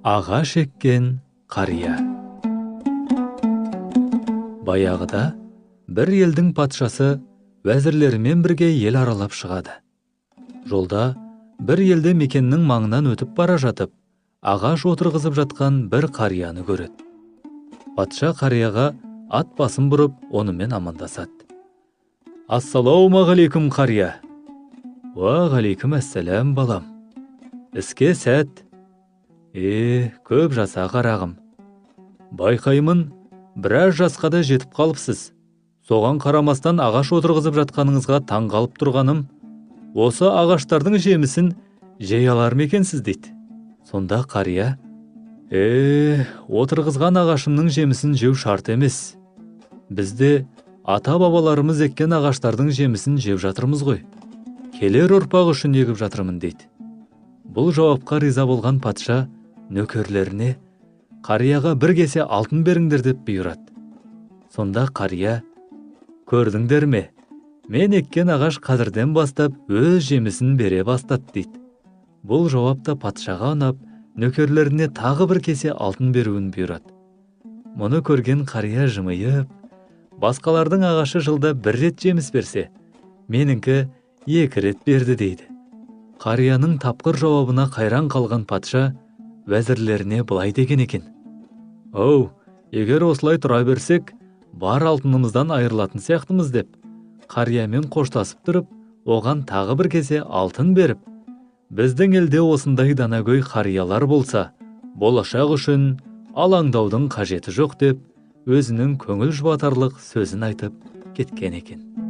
Ағаш еккен қария. Баяғыда бір елдің патшасы вәзірлерімен бірге ел аралап шығады. Жолда бір елді мекеннің маңынан өтіп бара жатып, ағаш отырғызып жатқан бір қарияны көреді. Патша қарияға ат басын бұрып, онымен амандасады. Ассалаумағалейкум қария. Уағалейкум әссәләм балам. Іске сәт. Көп жаса қарағым. Байқаймын, біраз жасқа да жетіп қалыпсыз. Соған қарамастан ағаш отырғызып жатқаныңызға таң қалып тұрғаным, осы ағаштардың жемісін жей алар ма екенсіз дейді. Сонда қария, отырғызған ағашымның жемісін жеу шарт емес. Бізде ата-бабаларымыз еккен ағаштардың жемісін жеп жатырмыз ғой. Келер ұрпақ үшін егіп жатырмын дейді. Бұл жауапқа риза болған патша нөкерлеріне қарияға бір кесе алтын беріңдер деп бұйырады. Сонда қария, көрдіңдер ме? Мен еккен ағаш қазірден бастап өз жемісін бере бастады дейді. Бұл жауапта патшаға ұнап, нөкерлеріне тағы бір кесе алтын беруін бұйырады. Мұны көрген қария жымиып, басқалардың ағашы жылда бір рет жеміс берсе, меніңкі 2 рет берді дейді. Қарияның тапқыр жауабына қайран қалған патша вәзірлеріне былай деген екен. Егер осылай тұра берсек, бар алтынымыздан айырылатын сияқтымыз деп, қариямен қоштасып тұрып, оған тағы бір кесе алтын беріп, біздің елде осындай данагөй қариялар болса, болашақ үшін алаңдаудың қажеті жоқ деп, өзінің көңіл жұбатарлық сөзін айтып кеткен екен.